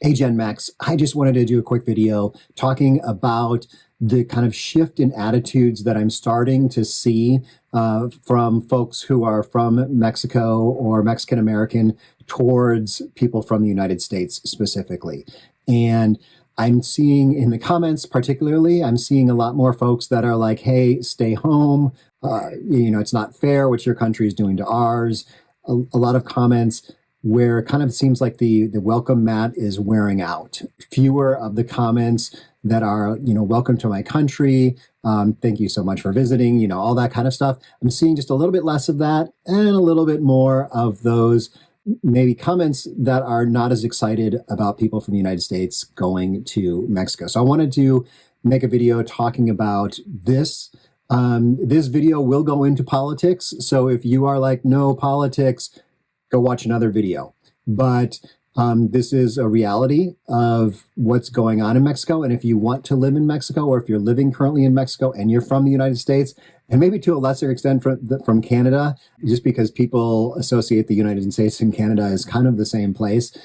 Hey, Gen Max, I just wanted to do a quick video talking about the kind of shift in attitudes that I'm starting to see from folks who are from Mexico or Mexican American towards people from the United States specifically. And I'm seeing in the comments, particularly, I'm seeing a lot more folks that are like, hey, stay home. It's not fair what your country is doing to ours. A lot of comments where it kind of seems like the welcome mat is wearing out. Fewer of the comments that are, welcome to my country, thank you so much for visiting, all that kind of stuff. I'm seeing just a little bit less of that and a little bit more of those maybe comments that are not as excited about people from the United States going to Mexico. So I wanted to make a video talking about this. This video will go into politics. So if you are like, no politics, go watch another video. But this is a reality of what's going on in Mexico. And if you want to live in Mexico, or if you're living currently in Mexico and you're from the United States, and maybe to a lesser extent from Canada, just because people associate the United States and Canada as kind of the same place.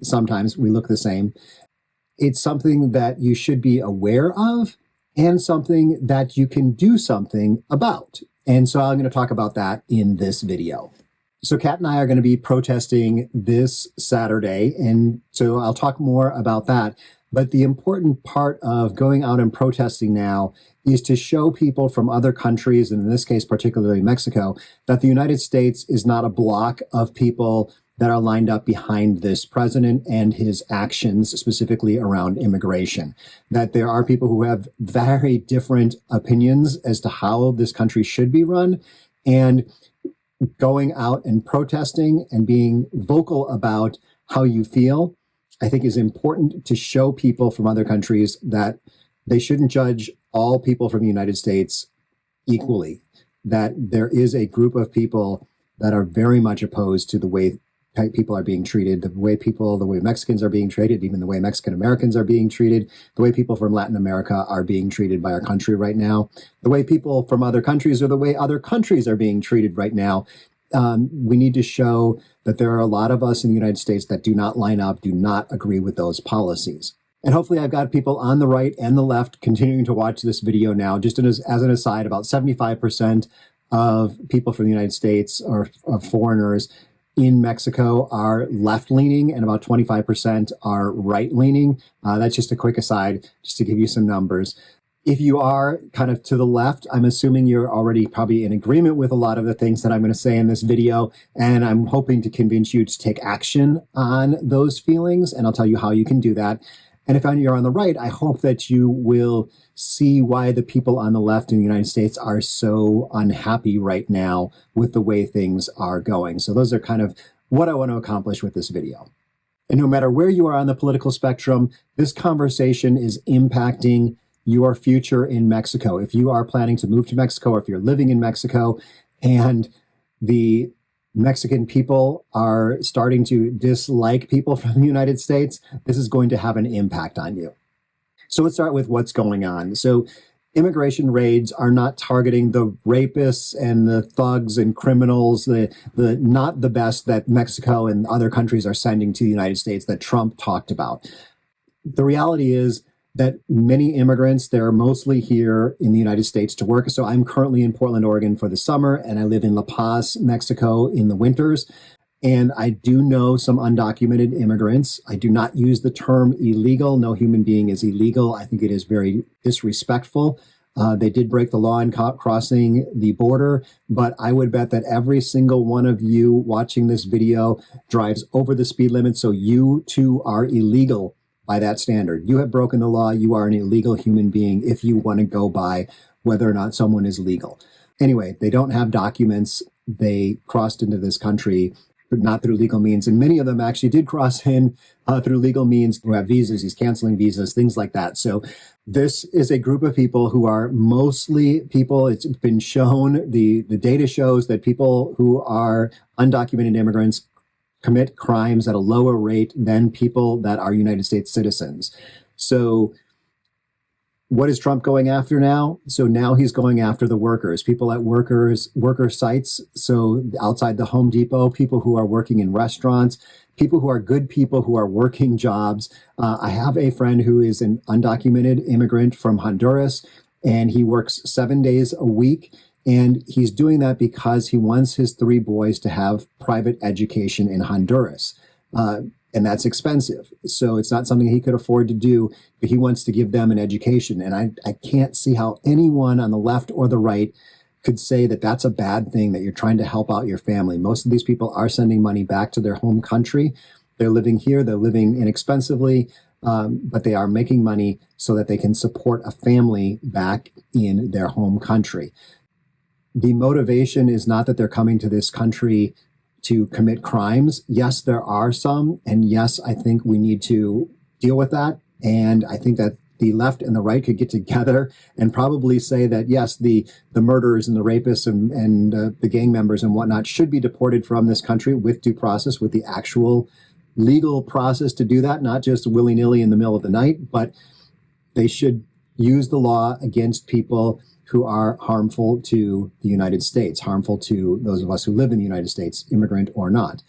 Sometimes we look the same. It's something that you should be aware of and something that you can do something about. And so I'm going to talk about that in this video. So Kat and I are going to be protesting this Saturday, and so I'll talk more about that. But the important part of going out and protesting now is to show people from other countries, and in this case, particularly Mexico, that the United States is not a block of people that are lined up behind this president and his actions, specifically around immigration. That there are people who have very different opinions as to how this country should be run, and going out and protesting and being vocal about how you feel, I think is important to show people from other countries that they shouldn't judge all people from the United States equally, that there is a group of people that are very much opposed to the way people are being treated, the way Mexicans are being treated, even the way Mexican Americans are being treated, the way people from Latin America are being treated by our country right now, the way people from other countries or the way other countries are being treated right now. We need to show that there are a lot of us in the United States that do not line up, do not agree with those policies. And hopefully I've got people on the right and the left continuing to watch this video now. Just as an aside, about 75% of people from the United States or of foreigners in Mexico are left-leaning and about 25% are right-leaning. That's just a quick aside, just to give you some numbers. If you are kind of to the left, I'm assuming you're already probably in agreement with a lot of the things that I'm going to say in this video, and I'm hoping to convince you to take action on those feelings, and I'll tell you how you can do that. And if you're on the right, I hope that you will see why the people on the left in the United States are so unhappy right now with the way things are going. So those are kind of what I want to accomplish with this video. And no matter where you are on the political spectrum, this conversation is impacting your future in Mexico. If you are planning to move to Mexico, or if you're living in Mexico and the Mexican people are starting to dislike people from the United States, this is going to have an impact on you. So let's start with what's going on. So immigration raids are not targeting the rapists and the thugs and criminals, the not the best that Mexico and other countries are sending to the United States that Trump talked about. The reality is that many immigrants, they're mostly here in the United States to work. So I'm currently in Portland, Oregon for the summer, and I live in La Paz, Mexico in the winters. And I do know some undocumented immigrants. I do not use the term illegal. No human being is illegal. I think it is very disrespectful. They did break the law in crossing the border, but I would bet that every single one of you watching this video drives over the speed limit. So you too are illegal by that standard. You have broken the law. You are an illegal human being if you want to go by whether or not someone is legal. Anyway, they don't have documents. They crossed into this country, but not through legal means. And many of them actually did cross in through legal means, who have visas, he's canceling visas, things like that. So this is a group of people who are mostly people, it's been shown, the data shows that people who are undocumented immigrants commit crimes at a lower rate than people that are United States citizens. So What is Trump going after now? So now he's going after the workers, people at worker sites. So outside the Home Depot, people who are working in restaurants, people who are good people who are working jobs. I have a friend who is an undocumented immigrant from Honduras, and he works 7 days a week. And he's doing that because he wants his 3 boys to have private education in Honduras. And that's expensive. So it's not something he could afford to do, but he wants to give them an education. And I can't see how anyone on the left or the right could say that that's a bad thing, that you're trying to help out your family. Most of these people are sending money back to their home country. They're living here, they're living inexpensively, but they are making money so that they can support a family back in their home country. The motivation is not that they're coming to this country to commit crimes. Yes, there are some. And yes, I think we need to deal with that. And I think that the left and the right could get together and probably say that, yes, the murderers and the rapists and the gang members and whatnot should be deported from this country with due process, with the actual legal process to do that, not just willy-nilly in the middle of the night, but they should use the law against people who are harmful to the United States, harmful to those of us who live in the United States, immigrant or not.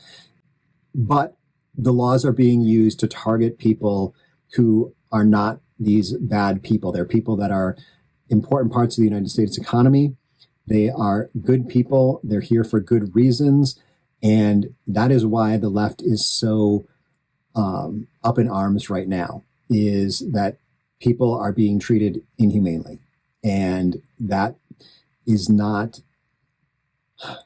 But the laws are being used to target people who are not these bad people. They're people that are important parts of the United States economy. They are good people. They're here for good reasons. And that is why the left is so up in arms right now, is that people are being treated inhumanely. And that is not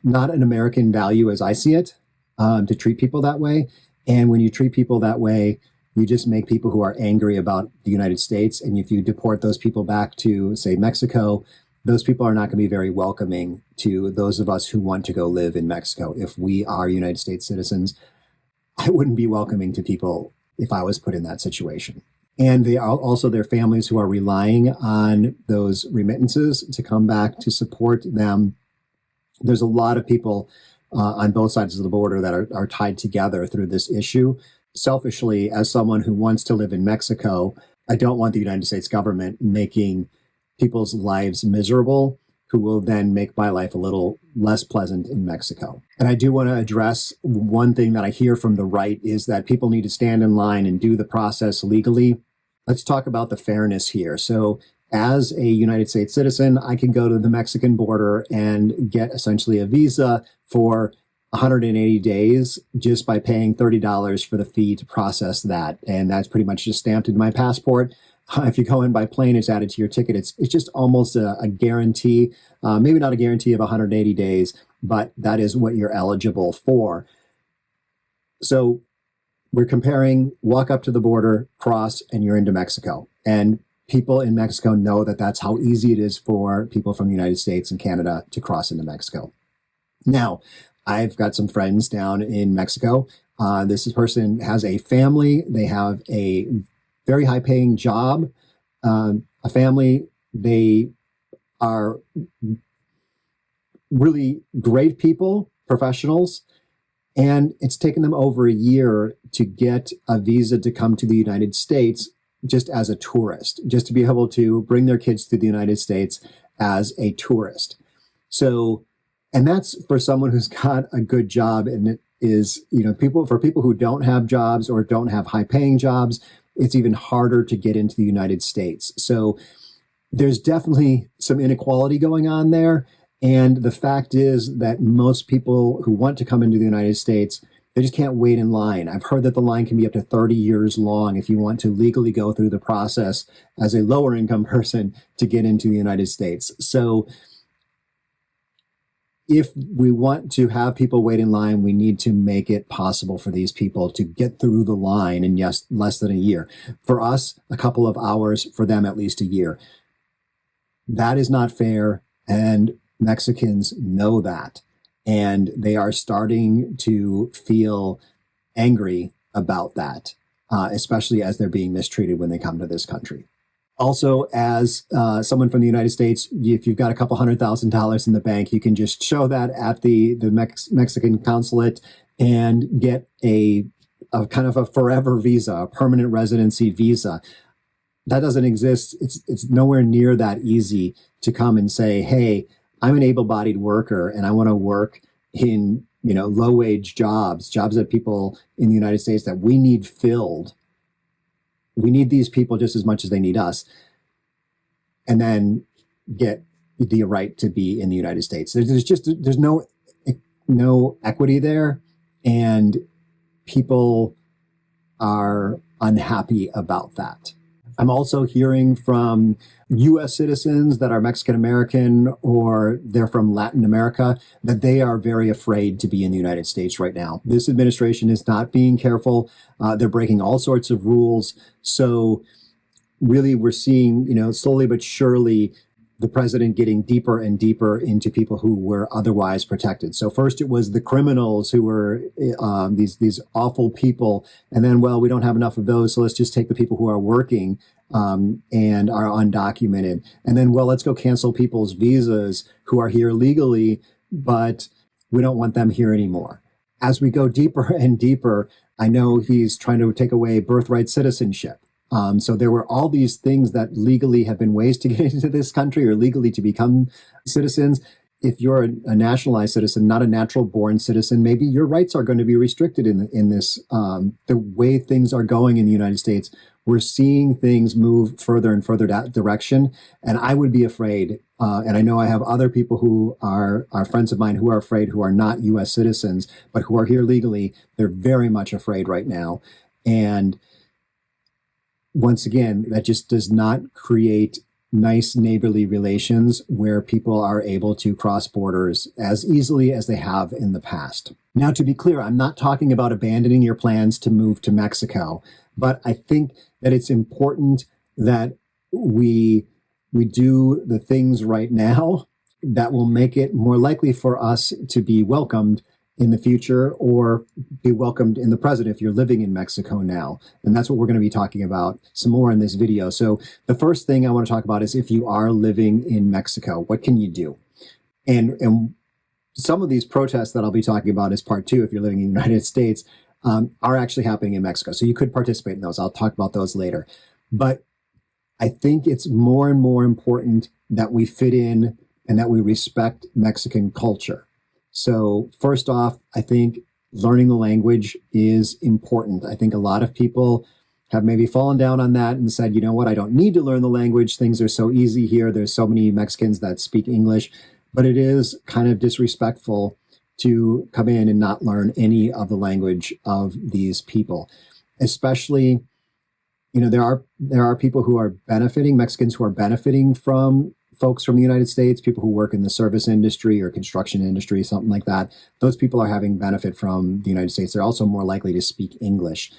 an American value as I see it, to treat people that way. And when you treat people that way, you just make people who are angry about the United States. And if you deport those people back to, say, Mexico, those people are not going to be very welcoming to those of us who want to go live in Mexico. If we are United States citizens, I wouldn't be welcoming to people if I was put in that situation. And they are also their families who are relying on those remittances to come back to support them. There's a lot of people on both sides of the border that are tied together through this issue. Selfishly, as someone who wants to live in Mexico, I don't want the United States government making people's lives miserable, who will then make my life a little less pleasant in Mexico. And I do want to address one thing that I hear from the right is that people need to stand in line and do the process legally. Let's talk about the fairness here. So as a United States citizen, I can go to the Mexican border and get essentially a visa for 180 days just by paying $30 for the fee to process that. And that's pretty much just stamped in my passport. If you go in by plane, it's added to your ticket. It's just almost a guarantee, maybe not a guarantee of 180 days, but that is what you're eligible for. So we're comparing walk up to the border, cross, and you're into Mexico. And people in Mexico know that that's how easy it is for people from the United States and Canada to cross into Mexico. Now, I've got some friends down in Mexico. This person has a family. They have a very high paying job, a family. They are really great people, professionals. And it's taken them over a year to get a visa to come to the United States just as a tourist, just to be able to bring their kids to the United States as a tourist. So, and that's for someone who's got a good job. And it is, for people who don't have jobs or don't have high paying jobs, it's even harder to get into the United States. So there's definitely some inequality going on there. And the fact is that most people who want to come into the United States, they just can't wait in line. I've heard that the line can be up to 30 years long if you want to legally go through the process as a lower income person to get into the United States. So if we want to have people wait in line, we need to make it possible for these people to get through the line in less than a year. For us, a couple of hours, for them, at least a year. That is not fair. And Mexicans know that. And they are starting to feel angry about that, especially as they're being mistreated when they come to this country. Also, as someone from the United States, if you've got a couple $100,000 in the bank, you can just show that at the Mexican consulate and get a kind of a forever visa, a permanent residency visa. That doesn't exist. It's nowhere near that easy to come and say, hey, I'm an able-bodied worker and I want to work in, low-wage jobs that people in the United States that we need filled. We need these people just as much as they need us, and then get the right to be in the United States. There's no equity there, and people are unhappy about that. I'm also hearing from U.S. citizens that are Mexican American or they're from Latin America that they are very afraid to be in the United States right now. This administration is not being careful. They're breaking all sorts of rules. So really we're seeing, slowly but surely, the president getting deeper and deeper into people who were otherwise protected. So first it was the criminals who were these awful people. And then, well, we don't have enough of those, so let's just take the people who are working and are undocumented. And then, well, let's go cancel people's visas who are here legally, but we don't want them here anymore. As we go deeper and deeper, I know he's trying to take away birthright citizenship. So there were all these things that legally have been ways to get into this country or legally to become citizens. If you're a nationalized citizen, not a natural born citizen, maybe your rights are going to be restricted in this, the way things are going in the United States. We're seeing things move further and further that direction. And I would be afraid. And I know I have other people who are friends of mine who are afraid, who are not U.S. citizens, but who are here legally. They're very much afraid right now. And once again, that just does not create nice neighborly relations where people are able to cross borders as easily as they have in the past. Now, to be clear, I'm not talking about abandoning your plans to move to Mexico, but I think that it's important that we do the things right now that will make it more likely for us to be welcomed in the future or be welcomed in the present if you're living in Mexico now. And that's what we're going to be talking about some more in this video. So the first thing I want to talk about is if you are living in Mexico, what can you do? And some of these protests that I'll be talking about as part two, if you're living in the United States, are actually happening in Mexico. So you could participate in those. I'll talk about those later. But I think it's more and more important that we fit in and that we respect Mexican culture. So first off, I think learning the language is important. I think a lot of people have maybe fallen down on that and said, you know what, I don't need to learn the language. Things are so easy here. There's so many Mexicans that speak English, but it is kind of disrespectful to come in and not learn any of the language of these people. Especially, there are people who are benefiting, Mexicans who are benefiting from folks from the United States, people who work in the service industry or construction industry, something like that. Those people are having benefit from the United States. They're also more likely to speak English.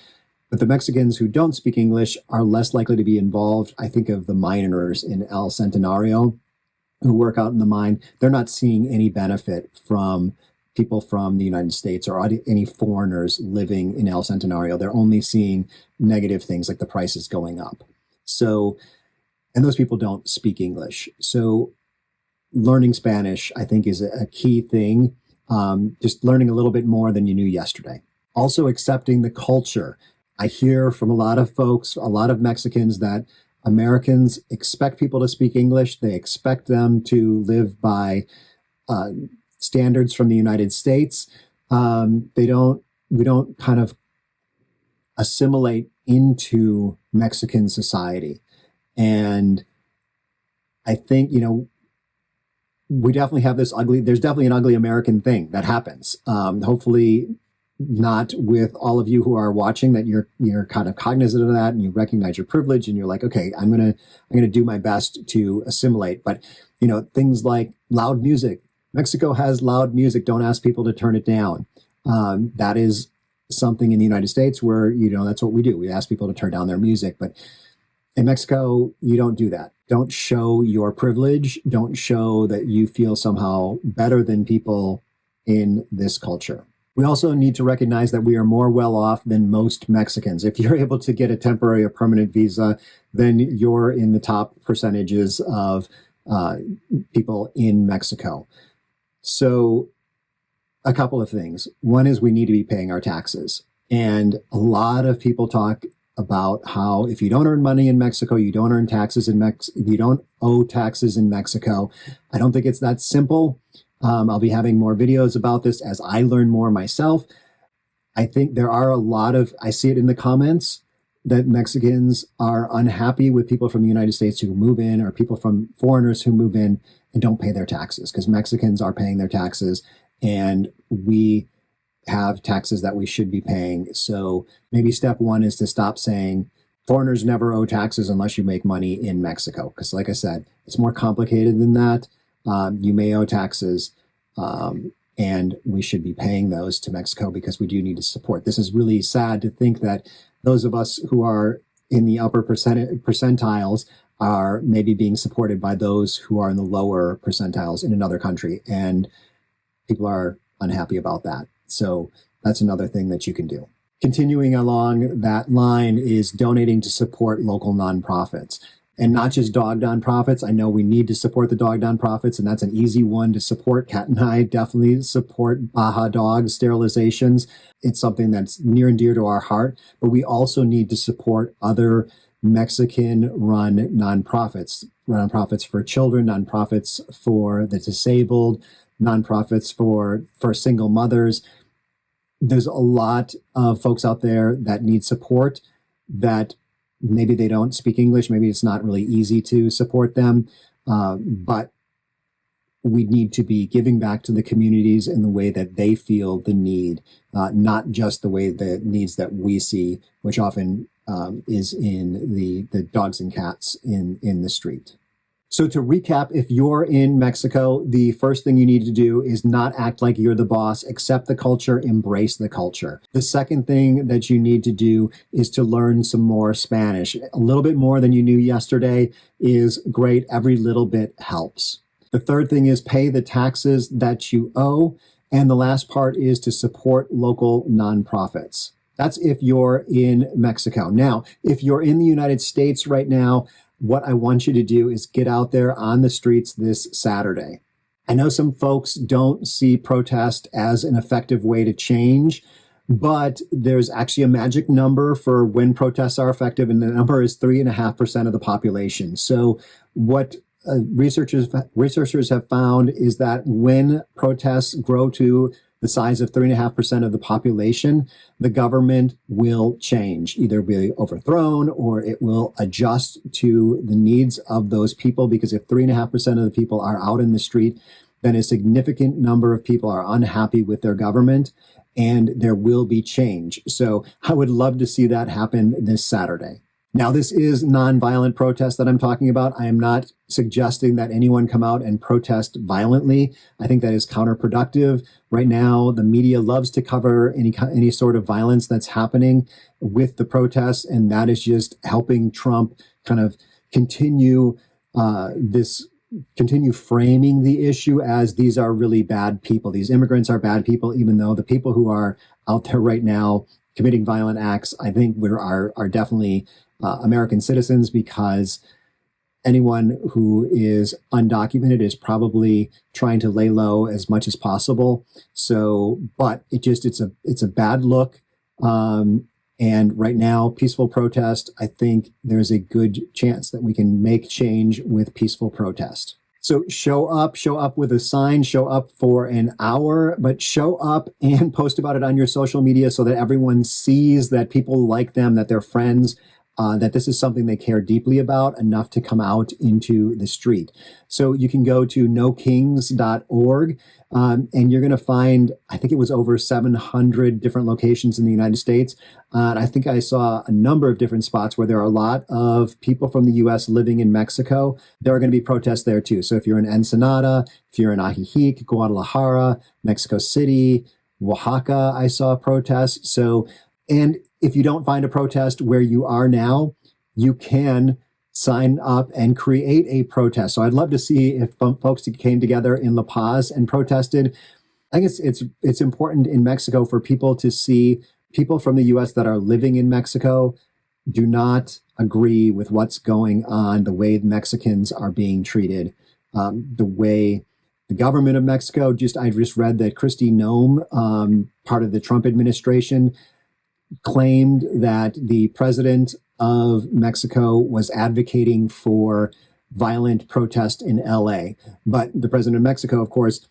But the Mexicans who don't speak English are less likely to be involved. I think of the miners in El Centenario who work out in the mine. They're not seeing any benefit from people from the United States or any foreigners living in El Centenario. They're only seeing negative things like the prices going up. So, and those people don't speak English. So learning Spanish, I think, is a key thing. Just learning a little bit more than you knew yesterday. Also accepting the culture. I hear from a lot of folks, a lot of Mexicans, that Americans expect people to speak English. They expect them to live by standards from the United States. We don't kind of assimilate into Mexican society. And I think, we definitely have there's definitely an ugly American thing that happens. Hopefully not with all of you who are watching, that you're kind of cognizant of that and you recognize your privilege and you're like, okay, I'm going to do my best to assimilate. But, things like loud music. Mexico has loud music. Don't ask people to turn it down. That is something in the United States where, that's what we do. We ask people to turn down their music, but in Mexico, you don't do that. Don't show your privilege. Don't show that you feel somehow better than people in this culture. We also need to recognize that we are more well off than most Mexicans. If you're able to get a temporary or permanent visa, then you're in the top percentages of people in Mexico. So a couple of things. One is we need to be paying our taxes. And a lot of people talk about how if you don't earn money in Mexico, you don't earn taxes in you don't owe taxes in Mexico. I don't think it's that simple. I'll be having more videos about this as I learn more myself. I think there are a lot of, I see it in the comments, that Mexicans are unhappy with people from the United States who move in, or people from foreigners who move in and don't pay their taxes, because Mexicans are paying their taxes and we have taxes that we should be paying. So maybe step one is to stop saying foreigners never owe taxes unless you make money in Mexico. Because like I said, it's more complicated than that. You may owe taxes, and we should be paying those to Mexico because we do need to support. This is really sad to think that those of us who are in the upper percentiles are maybe being supported by those who are in the lower percentiles in another country. And people are unhappy about that. So that's another thing that you can do. Continuing along that line is donating to support local nonprofits. And not just dog nonprofits. I know we need to support the dog nonprofits, and that's an easy one to support. Kat and I definitely support Baja Dog sterilizations. It's something that's near and dear to our heart, but we also need to support other Mexican-run nonprofits for children, nonprofits for the disabled, nonprofits for single mothers. There's a lot of folks out there that need support, that maybe they don't speak English. Maybe it's not really easy to support them, but we need to be giving back to the communities in the way that they feel the need, not just the way the needs that we see, which often is in the dogs and cats in the street. So to recap, if you're in Mexico, the first thing you need to do is not act like you're the boss, accept the culture, embrace the culture. The second thing that you need to do is to learn some more Spanish. A little bit more than you knew yesterday is great. Every little bit helps. The third thing is pay the taxes that you owe. And the last part is to support local nonprofits. That's if you're in Mexico. Now, if you're in the United States right now, what I want you to do is get out there on the streets this Saturday. I know some folks don't see protest as an effective way to change, but there's actually a magic number for when protests are effective, and the number is 3.5% of the population. So what researchers have found is that when protests grow to the size of 3.5% of the population, the government will change, either be overthrown or it will adjust to the needs of those people. Because if 3.5% of the people are out in the street, then a significant number of people are unhappy with their government, and there will be change. So I would love to see that happen this Saturday. Now, this is nonviolent protest that I'm talking about. I am not suggesting that anyone come out and protest violently. I think that is counterproductive. Right now, the media loves to cover any sort of violence that's happening with the protests, and that is just helping Trump kind of continue framing the issue as these are really bad people. These immigrants are bad people, even though the people who are out there right now committing violent acts, I think are definitely American citizens, because anyone who is undocumented is probably trying to lay low as much as possible. So, but it's a bad look. And right now, peaceful protest, I think there's a good chance that we can make change with peaceful protest. So show up with a sign, show up for an hour, but show up and post about it on your social media so that everyone sees that people like them, that they're friends, that this is something they care deeply about enough to come out into the street. So you can go to nokings.org, and you're going to find, I think it was over 700 different locations in the United States. And I think I saw a number of different spots where there are a lot of people from the U.S. living in Mexico. There are going to be protests there too. So if you're in Ensenada, if you're in Ajijic, Guadalajara, Mexico City, Oaxaca, I saw protests. So, and if you don't find a protest where you are now, you can sign up and create a protest. So I'd love to see if folks came together in La Paz and protested. I think it's important in Mexico for people to see people from the U.S. that are living in Mexico do not agree with what's going on, the way Mexicans are being treated, the way the government of Mexico, I just read that Kristi Noem, part of the Trump administration, claimed that the president of Mexico was advocating for violent protest in LA. But the president of Mexico, of course,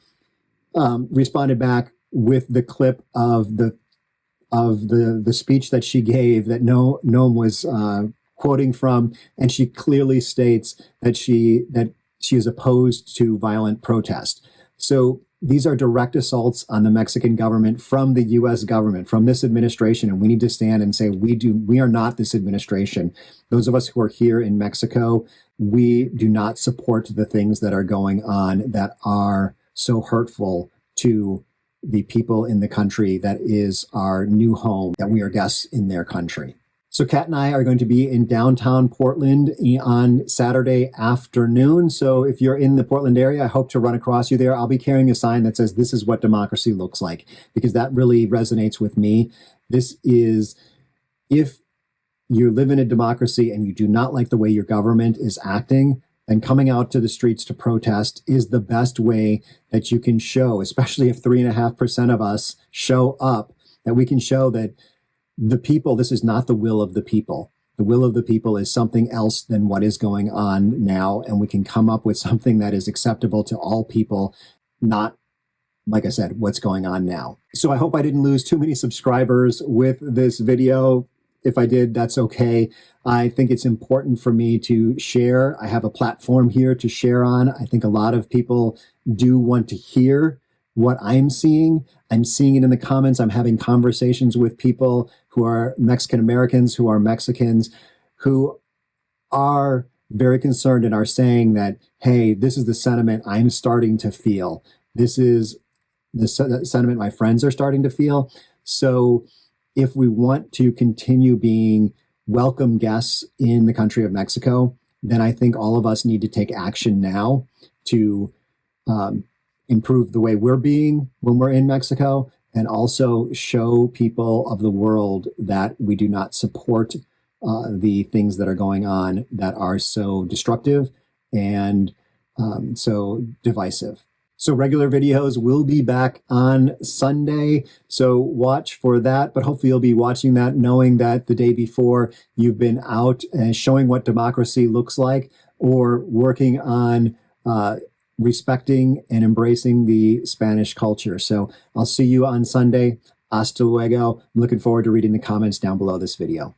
responded back with the clip of the speech that she gave that Noam was quoting from, and she clearly states that she is opposed to violent protest. So these are direct assaults on the Mexican government from the U.S. government, from this administration, and we need to stand and say we are not this administration. Those of us who are here in Mexico, we do not support the things that are going on that are so hurtful to the people in the country that is our new home, that we are guests in their country. So Kat and I are going to be in downtown Portland on Saturday afternoon. So if you're in the Portland area, I hope to run across you there. I'll be carrying a sign that says, "This is what democracy looks like," because that really resonates with me. This is, if you live in a democracy and you do not like the way your government is acting, then coming out to the streets to protest is the best way that you can show, especially if 3.5% of us show up, that we can show that the people, this is not the will of the people. The will of the people is something else than what is going on now. And we can come up with something that is acceptable to all people, not, like I said, what's going on now. So I hope I didn't lose too many subscribers with this video. If I did, that's okay. I think it's important for me to share. I have a platform here to share on. I think a lot of people do want to hear what I'm seeing. I'm seeing it in the comments. I'm having conversations with people who are Mexican Americans, who are Mexicans, who are very concerned and are saying that, hey, this is the sentiment I'm starting to feel. This is the sentiment my friends are starting to feel. So if we want to continue being welcome guests in the country of Mexico, then I think all of us need to take action now to improve the way we're being when we're in Mexico, and also show people of the world that we do not support the things that are going on that are so destructive and so divisive. So regular videos will be back on Sunday, so watch for that. But hopefully you'll be watching that knowing that the day before you've been out and showing what democracy looks like, or working on respecting and embracing the Spanish culture. So I'll see you on Sunday. Hasta luego. I'm looking forward to reading the comments down below this video.